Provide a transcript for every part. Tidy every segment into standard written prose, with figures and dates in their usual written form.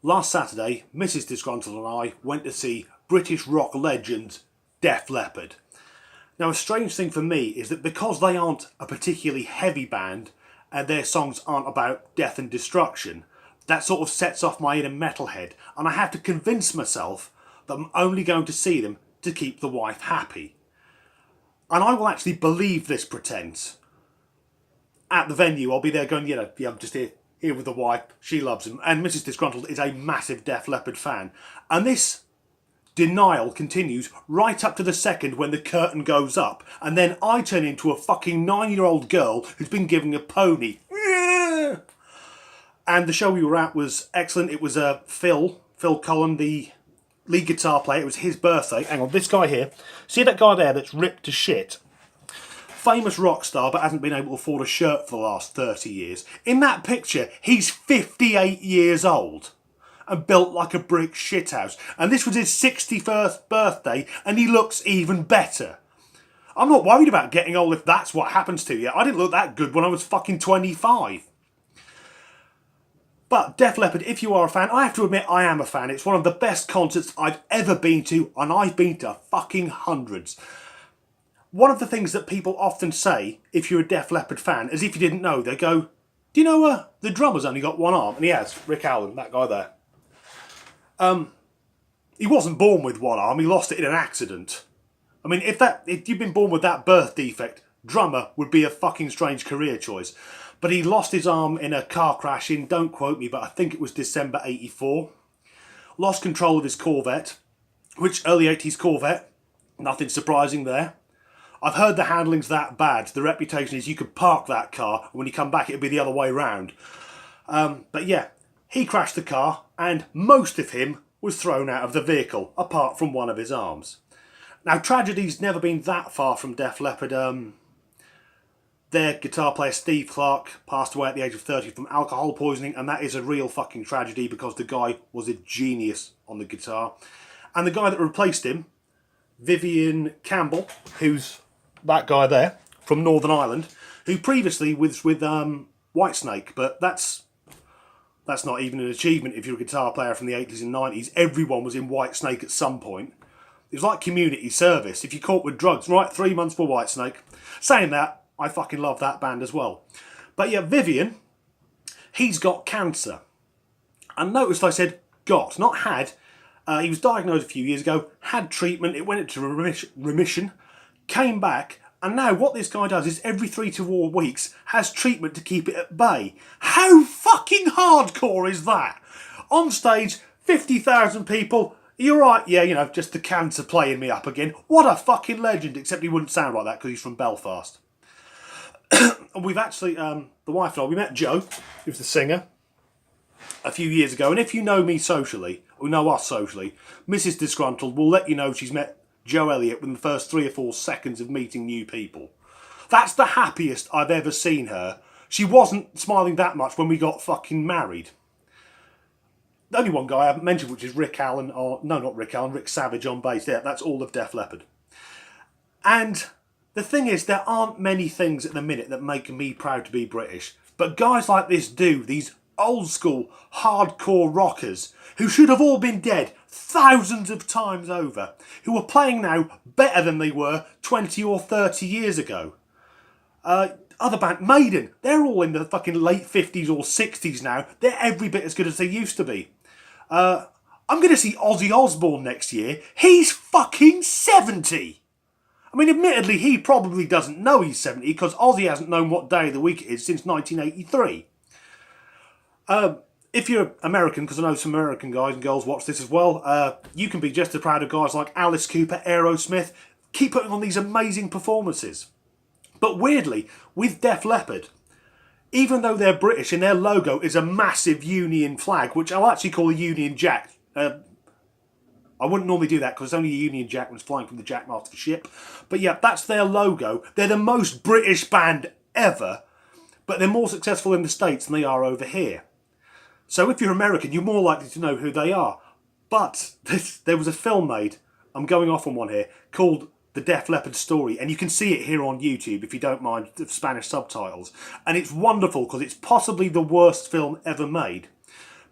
Last Saturday, Mrs. Disgruntled and I went to see British rock legends Def Leppard. Now, a strange thing for me is that because they aren't a particularly heavy band and their songs aren't about death and destruction, that sort of sets off my inner metalhead, and I have to convince myself that I'm only going to see them to keep the wife happy. And I will actually believe this pretense. At the venue, I'll be there going, yeah, I'm just here with the wife, she loves him. And Mrs. Disgruntled is a massive Def Leppard fan. And this denial continues right up to the second when the curtain goes up, and then I turn into a fucking 9-year-old girl who's been given a pony. And the show we were at was excellent. It was Phil Cullen, the lead guitar player. It was his birthday. Hang on, this guy here. See that guy there that's ripped to shit? Famous rock star, but hasn't been able to afford a shirt for the last 30 years. In that picture, he's 58 years old and built like a brick shithouse. And this was his 61st birthday, and he looks even better. I'm not worried about getting old if that's what happens to you. I didn't look that good when I was fucking 25. But Def Leppard, if you are a fan, I have to admit I am a fan. It's one of the best concerts I've ever been to, and I've been to fucking hundreds. One of the things that people often say, if you're a Def Leppard fan, as if you didn't know, they go, do you know the drummer's only got one arm? And he has, Rick Allen, that guy there. He wasn't born with one arm, he lost it in an accident. I mean, if you've been born with that birth defect, drummer would be a fucking strange career choice. But he lost his arm in a car crash in, don't quote me, but I think it was December 84. Lost control of his Corvette, which Elliott, his Corvette, nothing surprising there. I've heard the handling's that bad. The reputation is you could park that car, and when you come back it'd be the other way round. But yeah, he crashed the car, and most of him was thrown out of the vehicle, apart from one of his arms. Now, tragedy's never been that far from Def Leppard. Their guitar player Steve Clark passed away at the age of 30 from alcohol poisoning, and that is a real fucking tragedy because the guy was a genius on the guitar. And the guy that replaced him, Vivian Campbell, who's that guy there from Northern Ireland, who previously was with Whitesnake, but that's not even an achievement if you're a guitar player from the 80s and 90s. Everyone was in Whitesnake at some point. It was like community service. If you're caught with drugs, right, 3 months for Whitesnake. Saying that, I fucking love that band as well. But yeah, Vivian, he's got cancer. And notice I said got, not had. He was diagnosed a few years ago, had treatment, it went into remission, came back, and now what this guy does is every 3 to 4 weeks has treatment to keep it at bay. How fucking hardcore is that? On stage, 50,000 people, you're right, yeah, just the cancer playing me up again. What a fucking legend, except he wouldn't sound like that because he's from Belfast. And we've actually, the wife and I, we met Joe, who's the singer, a few years ago. And if you know me socially, or know us socially, Mrs. Disgruntled will let you know she's met Joe Elliott within the first 3 or 4 seconds of meeting new people. That's the happiest I've ever seen her. She wasn't smiling that much when we got fucking married. The only one guy I haven't mentioned, which is Rick Allen, or no, not Rick Allen, Rick Savage on bass. Yeah, that's all of Def Leppard. And the thing is, there aren't many things at the minute that make me proud to be British. But guys like this do, these old school, hardcore rockers, who should have all been dead thousands of times over, who are playing now better than they were 20 or 30 years ago. Other band, Maiden, they're all in the fucking late 50s or 60s now. They're every bit as good as they used to be. I'm going to see Ozzy Osbourne next year. He's fucking 70! I mean, admittedly, he probably doesn't know he's 70 because Ozzy hasn't known what day of the week it is since 1983. If you're American, because I know some American guys and girls watch this as well, you can be just as proud of guys like Alice Cooper, Aerosmith. Keep putting on these amazing performances. But weirdly, with Def Leppard, even though they're British and their logo is a massive Union flag, which I'll actually call a Union Jack. I wouldn't normally do that because it's only a Union Jack when it's flying from the Jackmaster ship. But yeah, that's their logo. They're the most British band ever, but they're more successful in the States than they are over here. So if you're American, you're more likely to know who they are. But there was a film made, I'm going off on one here, called The Def Leppard Story, and you can see it here on YouTube if you don't mind the Spanish subtitles. And it's wonderful because it's possibly the worst film ever made.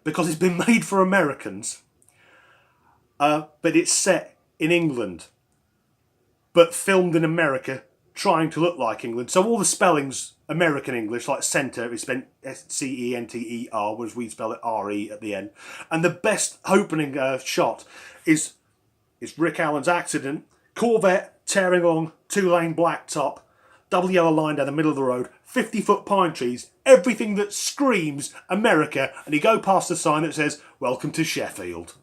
because it's been made for Americans, but it's set in England, but filmed in America, trying to look like England. So all the spelling's American English, like centre is spelled C-E-N-T-E-R, whereas we spell it R-E at the end. And the best opening shot is Rick Allen's accident, Corvette tearing along, 2-lane blacktop, double yellow line down the middle of the road, 50-foot pine trees, everything that screams America, and you go past the sign that says, "Welcome to Sheffield."